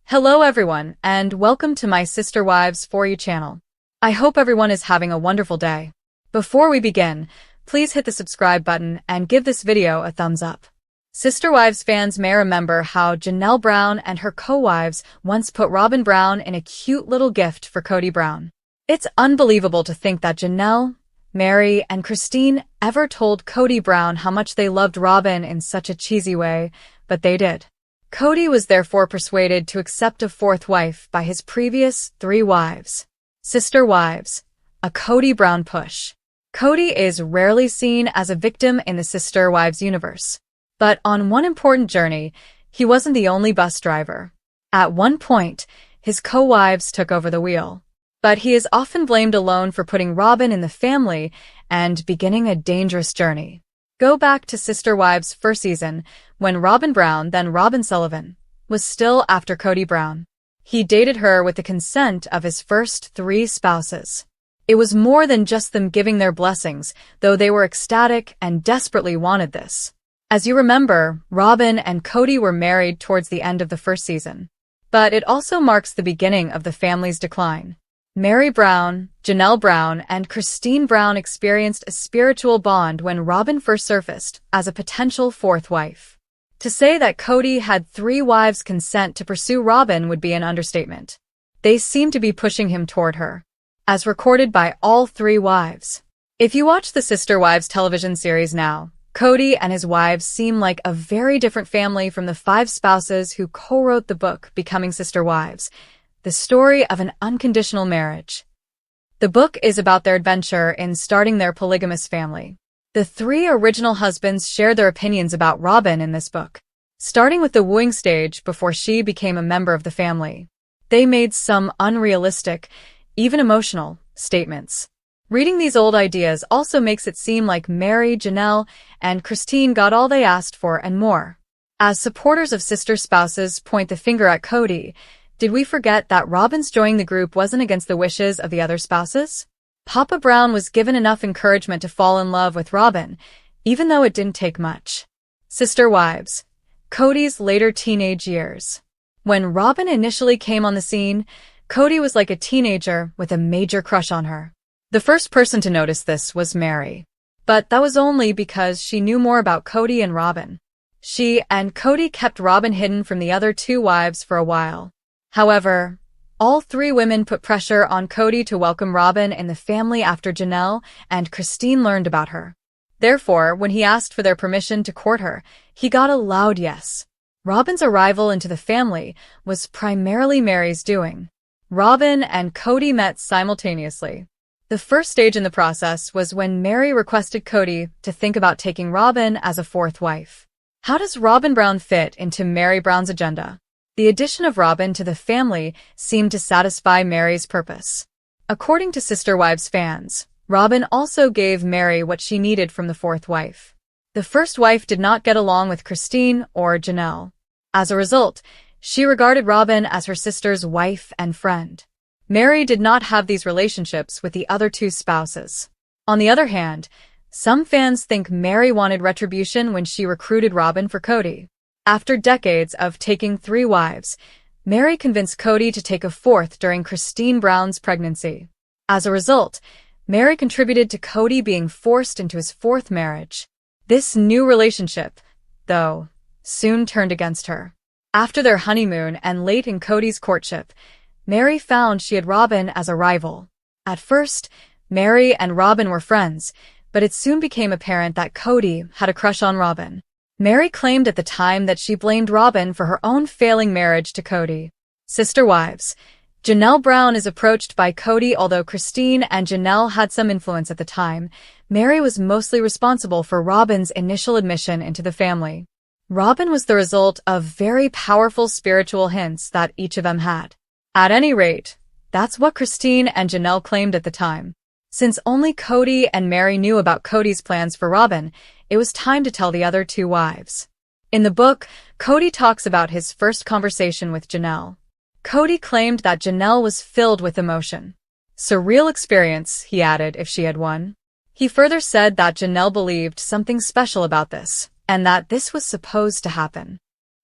Hello everyone, and welcome to my Sister Wives For You channel. I hope everyone is having a wonderful day. Before we begin, please hit the subscribe button and give this video a thumbs up. Sister Wives fans may remember how Janelle Brown and her co-wives once put Robin Brown in a cute little gift for Kody Brown. It's unbelievable to think that Janelle, Meri, and Christine ever told Kody Brown how much they loved Robin in such a cheesy way, but they did. Kody was therefore persuaded to accept a fourth wife by his previous 3 wives. Sister Wives, a Kody Brown push. Kody is rarely seen as a victim in the Sister Wives universe. But on one important journey, he wasn't the only bus driver. At one point, his co-wives took over the wheel. But he is often blamed alone for putting Robin in the family and beginning a dangerous journey. Go back to Sister Wives' first season, when Robin Brown, then Robin Sullivan, was still after Kody Brown. He dated her with the consent of his first 3 spouses. It was more than just them giving their blessings, though they were ecstatic and desperately wanted this. As you remember, Robin and Kody were married towards the end of the first season. But it also marks the beginning of the family's decline. Meri Brown, Janelle Brown, and Christine Brown experienced a spiritual bond when Robin first surfaced as a potential fourth wife. To say that Kody had 3 wives' consent to pursue Robin would be an understatement. They seemed to be pushing him toward her, as recorded by all 3 wives. If you watch the Sister Wives television series now, Kody and his wives seem like a very different family from the 5 spouses who co-wrote the book Becoming Sister Wives, the story of an unconditional marriage. The book is about their adventure in starting their polygamous family. The 3 original husbands shared their opinions about Robin in this book, starting with the wooing stage before she became a member of the family. They made some unrealistic, even emotional, statements. Reading these old ideas also makes it seem like Meri, Janelle, and Christine got all they asked for and more. As supporters of sister spouses point the finger at Kody, did we forget that Robin's joining the group wasn't against the wishes of the other spouses? Papa Brown was given enough encouragement to fall in love with Robin, even though it didn't take much. Sister Wives, Kody's later teenage years. When Robin initially came on the scene, Kody was like a teenager with a major crush on her. The first person to notice this was Meri. But that was only because she knew more about Kody and Robin. She and Kody kept Robin hidden from the other 2 wives for a while. However, all 3 women put pressure on Kody to welcome Robin in the family after Janelle and Christine learned about her. Therefore, when he asked for their permission to court her, he got a loud yes. Robin's arrival into the family was primarily Meri's doing. Robin and Kody met simultaneously. The first stage in the process was when Meri requested Kody to think about taking Robin as a 4th wife. How does Robin Brown fit into Meri Brown's agenda? The addition of Robin to the family seemed to satisfy Meri's purpose. According to Sister Wives fans, Robin also gave Meri what she needed from the 4th wife. The first wife did not get along with Christine or Janelle. As a result, she regarded Robin as her sister's wife and friend. Meri did not have these relationships with the other 2 spouses. On the other hand, some fans think Meri wanted retribution when she recruited Robin for Kody. After decades of taking 3 wives, Meri convinced Kody to take a 4th during Christine Brown's pregnancy. As a result, Meri contributed to Kody being forced into his 4th marriage. This new relationship, though, soon turned against her. After their honeymoon and late in Kody's courtship, Meri found she had Robin as a rival. At first, Meri and Robin were friends, but it soon became apparent that Kody had a crush on Robin. Meri claimed at the time that she blamed Robin for her own failing marriage to Kody. Sister Wives, Janelle Brown is approached by Kody. Although Christine and Janelle had some influence at the time, Meri was mostly responsible for Robin's initial admission into the family. Robin was the result of very powerful spiritual hints that each of them had. At any rate, that's what Christine and Janelle claimed at the time. Since only Kody and Meri knew about Kody's plans for Robin, it was time to tell the other 2 wives. In the book, Kody talks about his first conversation with Janelle. Kody claimed that Janelle was filled with emotion. Surreal experience, he added, if she had one. He further said that Janelle believed something special about this, and that this was supposed to happen.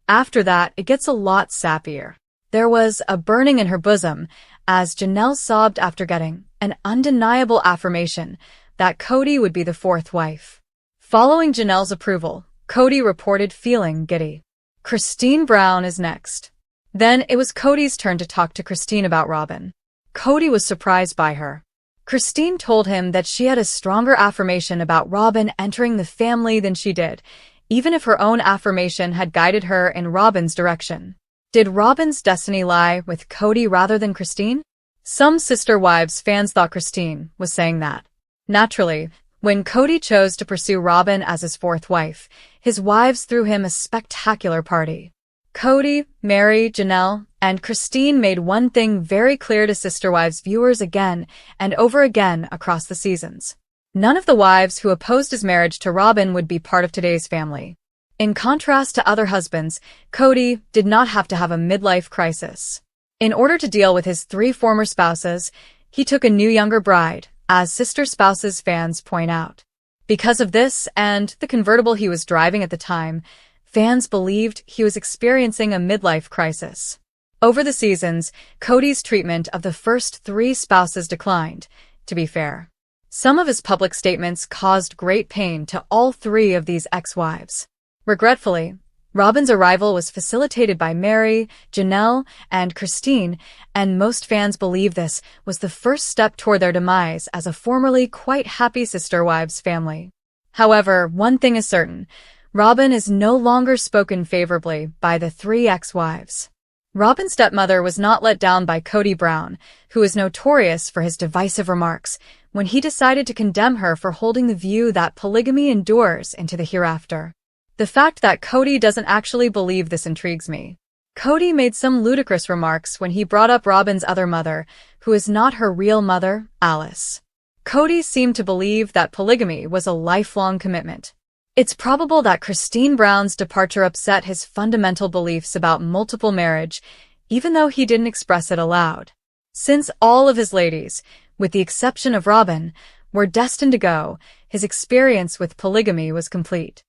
After that, it gets a lot sappier. There was a burning in her bosom as Janelle sobbed after getting an undeniable affirmation that Kody would be the fourth wife. Following Janelle's approval, Kody reported feeling giddy. Christine Brown is next. Then it was Kody's turn to talk to Christine about Robin. Kody was surprised by her. Christine told him that she had a stronger affirmation about Robin entering the family than she did, even if her own affirmation had guided her in Robin's direction. Did Robin's destiny lie with Kody rather than Christine? Some Sister Wives fans thought Christine was saying that. Naturally, when Kody chose to pursue Robin as his fourth wife, his wives threw him a spectacular party. Kody, Meri, Janelle, and Christine made one thing very clear to Sister Wives viewers again and over again across the seasons. None of the wives who opposed his marriage to Robin would be part of today's family. In contrast to other husbands, Kody did not have to have a midlife crisis. In order to deal with his 3 former spouses, he took a new younger bride, as Sister Spouses fans point out. Because of this and the convertible he was driving at the time, fans believed he was experiencing a midlife crisis. Over the seasons, Kody's treatment of the first 3 spouses declined, to be fair. Some of his public statements caused great pain to all 3 of these ex-wives. Regretfully, Robin's arrival was facilitated by Meri, Janelle, and Christine, and most fans believe this was the first step toward their demise as a formerly quite happy Sister Wives family. However, one thing is certain, Robin is no longer spoken favorably by the 3 ex-wives. Robin's stepmother was not let down by Kody Brown, who is notorious for his divisive remarks, when he decided to condemn her for holding the view that polygamy endures into the hereafter. The fact that Kody doesn't actually believe this intrigues me. Kody made some ludicrous remarks when he brought up Robin's other mother, who is not her real mother, Alice. Kody seemed to believe that polygamy was a lifelong commitment. It's probable that Christine Brown's departure upset his fundamental beliefs about multiple marriage, even though he didn't express it aloud. Since all of his ladies, with the exception of Robin, were destined to go, his experience with polygamy was complete.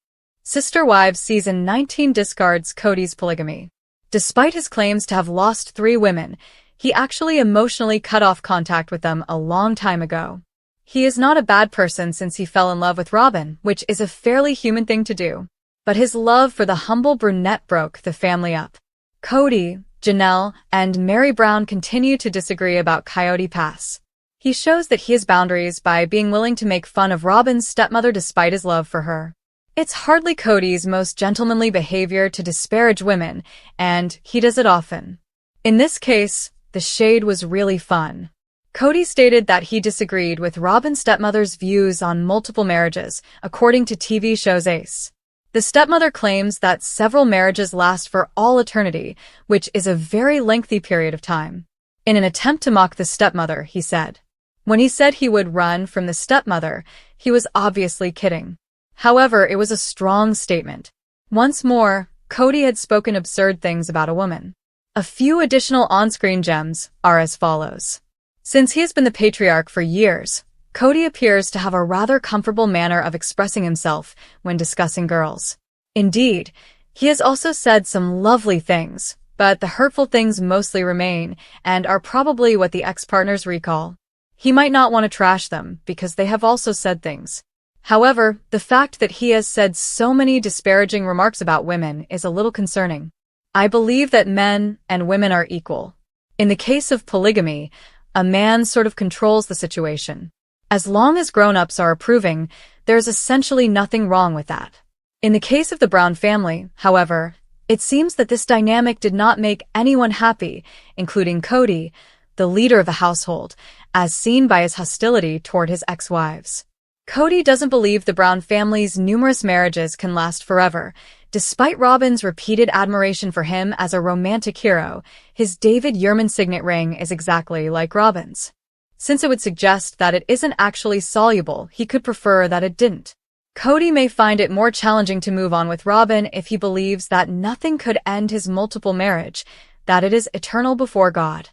Sister Wives Season 19 discards Kody's polygamy. Despite his claims to have lost 3 women, he actually emotionally cut off contact with them a long time ago. He is not a bad person since he fell in love with Robin, which is a fairly human thing to do. But his love for the humble brunette broke the family up. Kody, Janelle, and Meri Brown continue to disagree about Coyote Pass. He shows that he has boundaries by being willing to make fun of Robin's stepmother despite his love for her. It's hardly Kody's most gentlemanly behavior to disparage women, and he does it often. In this case, the shade was really fun. Kody stated that he disagreed with Robin's stepmother's views on multiple marriages, according to TV show's Ace. The stepmother claims that several marriages last for all eternity, which is a very lengthy period of time. In an attempt to mock the stepmother, he said. When he said he would run from the stepmother, he was obviously kidding. However, it was a strong statement. Once more, Kody had spoken absurd things about a woman. A few additional on-screen gems are as follows. Since he has been the patriarch for years, Kody appears to have a rather comfortable manner of expressing himself when discussing girls. Indeed, he has also said some lovely things, but the hurtful things mostly remain and are probably what the ex-partners recall. He might not want to trash them because they have also said things. However, the fact that he has said so many disparaging remarks about women is a little concerning. I believe that men and women are equal. In the case of polygamy, a man sort of controls the situation. As long as grown-ups are approving, there's essentially nothing wrong with that. In the case of the Brown family, however, it seems that this dynamic did not make anyone happy, including Kody, the leader of the household, as seen by his hostility toward his ex-wives. Kody doesn't believe the Brown family's numerous marriages can last forever. Despite Robin's repeated admiration for him as a romantic hero, his David Yurman signet ring is exactly like Robin's. Since it would suggest that it isn't actually soluble, he could prefer that it didn't. Kody may find it more challenging to move on with Robin if he believes that nothing could end his multiple marriage, that it is eternal before God.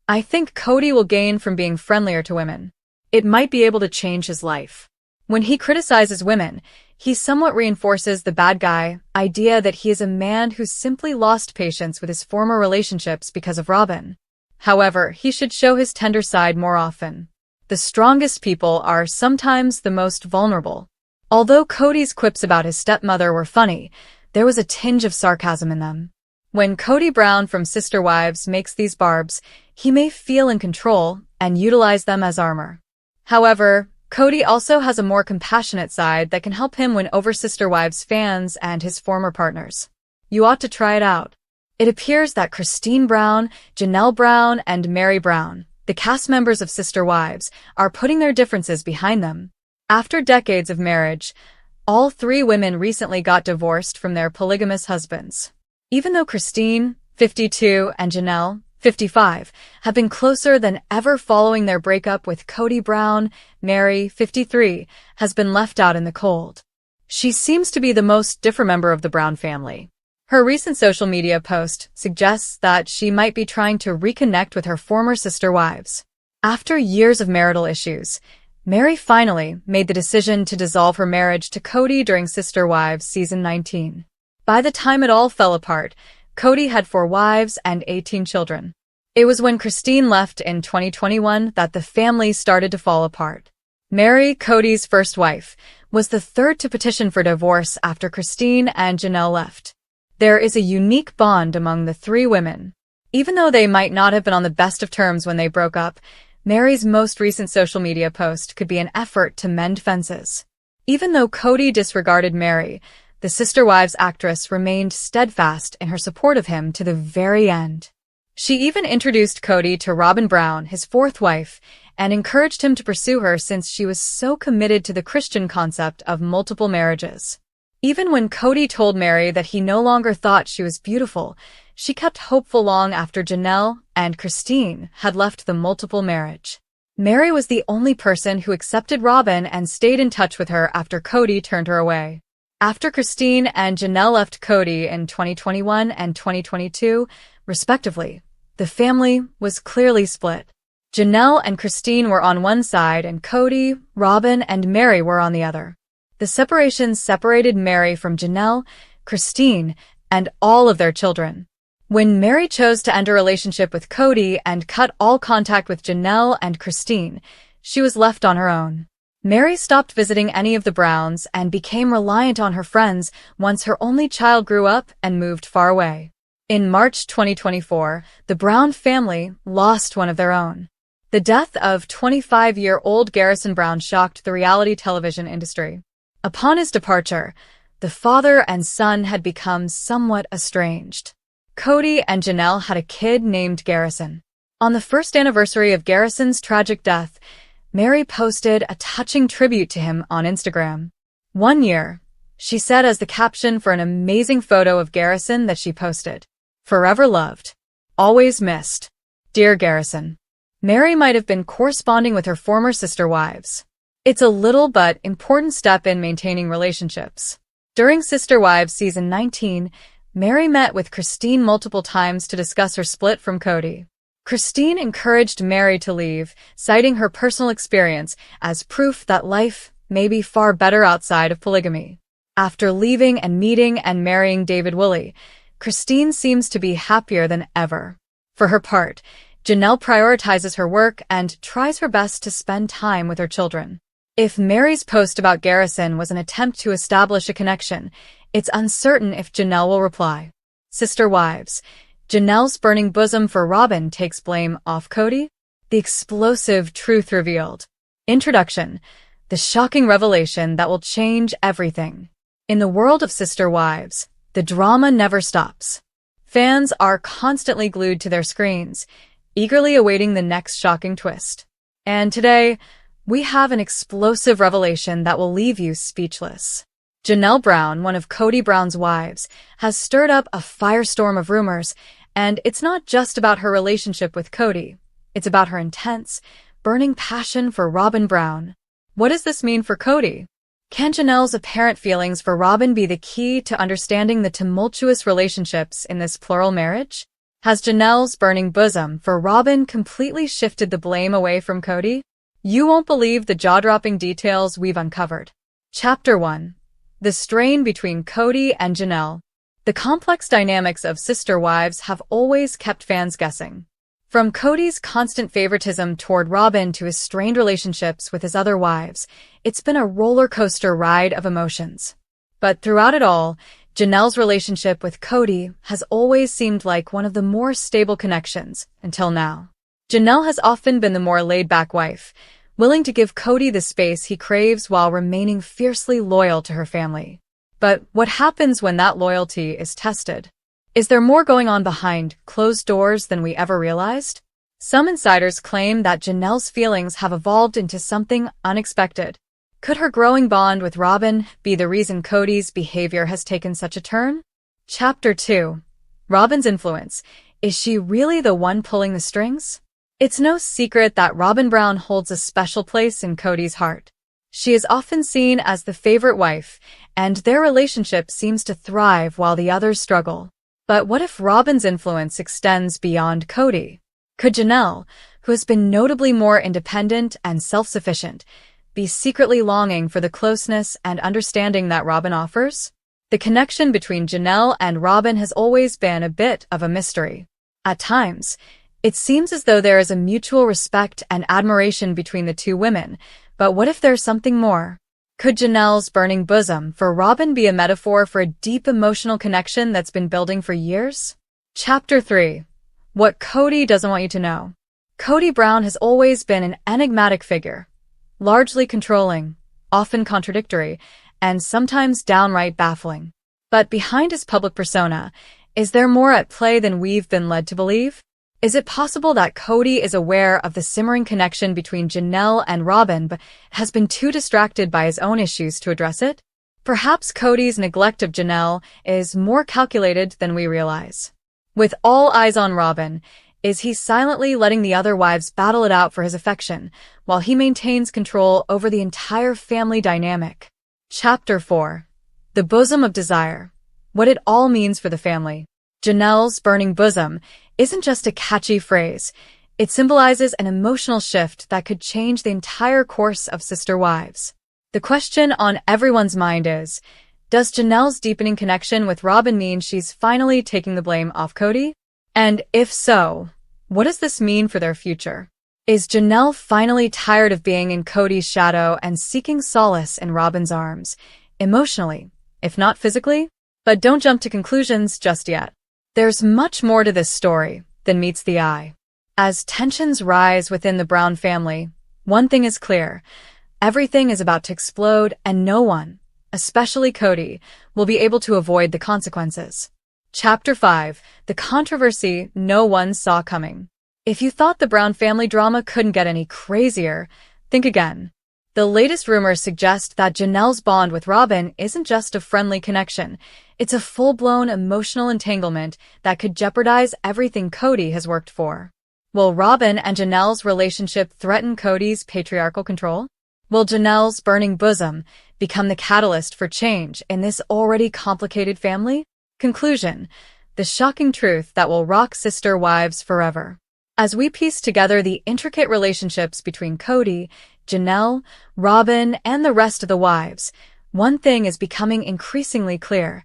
I think Kody will gain from being friendlier to women. It might be able to change his life. When he criticizes women, he somewhat reinforces the bad guy idea that he is a man who simply lost patience with his former relationships because of Robin. However, he should show his tender side more often. The strongest people are sometimes the most vulnerable. Although Kody's quips about his stepmother were funny, there was a tinge of sarcasm in them. When Kody Brown from Sister Wives makes these barbs, he may feel in control and utilize them as armor. However, Kody also has a more compassionate side that can help him win over Sister Wives fans and his former partners. You ought to try it out. It appears that Christine Brown, Janelle Brown, and Meri Brown, the cast members of Sister Wives, are putting their differences behind them. After decades of marriage, all three women recently got divorced from their polygamous husbands. Even though Christine, 52, and Janelle, 55, have been closer than ever following their breakup with Kody Brown, Meri, 53, has been left out in the cold. She seems to be the most different member of the Brown family. Her recent social media post suggests that she might be trying to reconnect with her former sister wives. After years of marital issues, Meri finally made the decision to dissolve her marriage to Kody during Sister Wives Season 19. By the time it all fell apart, Kody had 4 wives and 18 children. It was when Christine left in 2021 that the family started to fall apart. Meri, Kody's first wife, was the third to petition for divorce after Christine and Janelle left. There is a unique bond among the three women. Even though they might not have been on the best of terms when they broke up, Meri's most recent social media post could be an effort to mend fences. Even though Kody disregarded Meri, the Sister Wives actress remained steadfast in her support of him to the very end. She even introduced Kody to Robin Brown, his fourth wife, and encouraged him to pursue her since she was so committed to the Christian concept of multiple marriages. Even when Kody told Meri that he no longer thought she was beautiful, she kept hopeful long after Janelle and Christine had left the multiple marriage. Meri was the only person who accepted Robin and stayed in touch with her after Kody turned her away. After Christine and Janelle left Kody in 2021 and 2022, respectively, the family was clearly split. Janelle and Christine were on one side and Kody, Robin, and Meri were on the other. The separation separated Meri from Janelle, Christine, and all of their children. When Meri chose to end a relationship with Kody and cut all contact with Janelle and Christine, she was left on her own. Meri stopped visiting any of the Browns and became reliant on her friends once her only child grew up and moved far away. In March 2024, the Brown family lost one of their own. The death of 25-year-old Garrison Brown shocked the reality television industry. Upon his departure, the father and son had become somewhat estranged. Kody and Janelle had a kid named Garrison. On the first anniversary of Garrison's tragic death, Meri posted a touching tribute to him on Instagram. "1 year," she said as the caption for an amazing photo of Garrison that she posted. "Forever loved. Always missed. Dear Garrison." Meri might have been corresponding with her former sister wives. It's a little but important step in maintaining relationships. During Sister Wives Season 19, Meri met with Christine multiple times to discuss her split from Kody. Christine encouraged Meri to leave, citing her personal experience as proof that life may be far better outside of polygamy. After leaving and meeting and marrying David Woolley, Christine seems to be happier than ever. For her part, Janelle prioritizes her work and tries her best to spend time with her children. If Meri's post about Garrison was an attempt to establish a connection, it's uncertain if Janelle will reply. Sister Wives. Janelle's burning bosom for Robin takes blame off Kody? The explosive truth revealed. Introduction. The shocking revelation that will change everything. In the world of Sister Wives, the drama never stops. Fans are constantly glued to their screens, eagerly awaiting the next shocking twist. And today, we have an explosive revelation that will leave you speechless. Janelle Brown, one of Kody Brown's wives, has stirred up a firestorm of rumors, and it's not just about her relationship with Kody. It's about her intense, burning passion for Robin Brown. What does this mean for Kody? Can Janelle's apparent feelings for Robin be the key to understanding the tumultuous relationships in this plural marriage? Has Janelle's burning bosom for Robin completely shifted the blame away from Kody? You won't believe the jaw-dropping details we've uncovered. Chapter 1. The strain between Kody and Janelle. The complex dynamics of sister wives have always kept fans guessing. From Kody's constant favoritism toward Robin to his strained relationships with his other wives, it's been a roller coaster ride of emotions. But throughout it all, Janelle's relationship with Kody has always seemed like one of the more stable connections, until now. Janelle has often been the more laid-back wife, willing to give Kody the space he craves while remaining fiercely loyal to her family. But what happens when that loyalty is tested? Is there more going on behind closed doors than we ever realized? Some insiders claim that Janelle's feelings have evolved into something unexpected. Could her growing bond with Robin be the reason Kody's behavior has taken such a turn? Chapter 2. Robin's influence. Is she really the one pulling the strings? It's no secret that Robin Brown holds a special place in Kody's heart. She is often seen as the favorite wife, and their relationship seems to thrive while the others struggle. But what if Robin's influence extends beyond Kody? Could Janelle, who has been notably more independent and self-sufficient, be secretly longing for the closeness and understanding that Robin offers? The connection between Janelle and Robin has always been a bit of a mystery. At times, it seems as though there is a mutual respect and admiration between the two women, but what if there's something more? Could Janelle's burning bosom for Robin be a metaphor for a deep emotional connection that's been building for years? Chapter 3. What Kody doesn't want you to know. Kody Brown has always been an enigmatic figure, largely controlling, often contradictory, and sometimes downright baffling. But behind his public persona, is there more at play than we've been led to believe? Is it possible that Kody is aware of the simmering connection between Janelle and Robin but has been too distracted by his own issues to address it? Perhaps Kody's neglect of Janelle is more calculated than we realize. With all eyes on Robin, is he silently letting the other wives battle it out for his affection, while he maintains control over the entire family dynamic? Chapter 4. The Bosom of Desire. What it all means for the family. Janelle's burning bosom isn't just a catchy phrase. It symbolizes an emotional shift that could change the entire course of sister wives. The question on everyone's mind is, does Janelle's deepening connection with Robin mean she's finally taking the blame off Kody? And if so, what does this mean for their future? Is Janelle finally tired of being in Kody's shadow and seeking solace in Robin's arms, emotionally, if not physically? But don't jump to conclusions just yet. There's much more to this story than meets the eye. As tensions rise within the Brown family, one thing is clear. Everything is about to explode and no one, especially Kody, will be able to avoid the consequences. Chapter 5. The controversy no one saw coming. If you thought the Brown family drama couldn't get any crazier, think again. The latest rumors suggest that Janelle's bond with Robin isn't just a friendly connection. It's a full-blown emotional entanglement that could jeopardize everything Kody has worked for. Will Robin and Janelle's relationship threaten Kody's patriarchal control? Will Janelle's burning bosom become the catalyst for change in this already complicated family? Conclusion. The shocking truth that will rock sister wives forever. As we piece together the intricate relationships between Kody, Janelle, Robin, and the rest of the wives, one thing is becoming increasingly clear.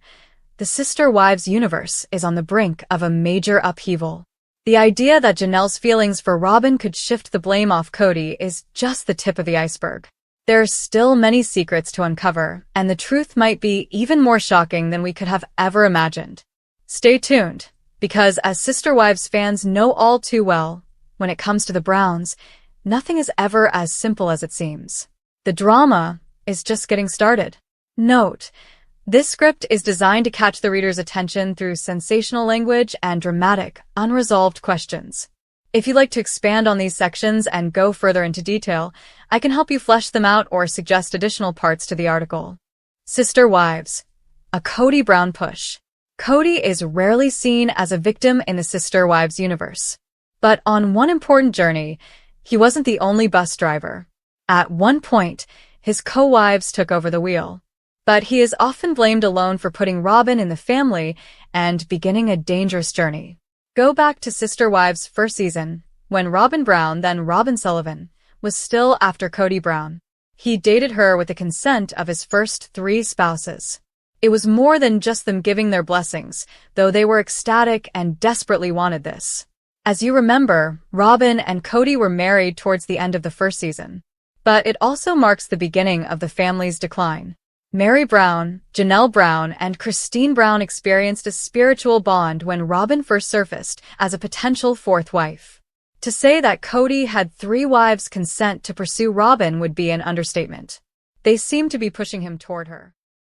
The sister wives universe is on the brink of a major upheaval. The idea that Janelle's feelings for Robin could shift the blame off Kody is just the tip of the iceberg. There are still many secrets to uncover, and the truth might be even more shocking than we could have ever imagined. Stay tuned, because as sister wives fans know all too well, when it comes to the Browns, nothing is ever as simple as it seems. The drama is just getting started. Note, this script is designed to catch the reader's attention through sensational language and dramatic, unresolved questions. If you'd like to expand on these sections and go further into detail, I can help you flesh them out or suggest additional parts to the article. Sister Wives. A Kody Brown push. Kody is rarely seen as a victim in the Sister Wives universe. But on one important journey, he wasn't the only bus driver. At one point, his co-wives took over the wheel. But he is often blamed alone for putting Robin in the family and beginning a dangerous journey. Go back to Sister Wives' first season, when Robin Brown, then Robin Sullivan, was still after Kody Brown. He dated her with the consent of his first 3 spouses. It was more than just them giving their blessings, though they were ecstatic and desperately wanted this. As you remember, Robin and Kody were married towards the end of the first season. But it also marks the beginning of the family's decline. Meri Brown, Janelle Brown, and Christine Brown experienced a spiritual bond when Robin first surfaced as a potential 4th wife. To say that Kody had 3 wives' consent to pursue Robin would be an understatement. They seemed to be pushing him toward her.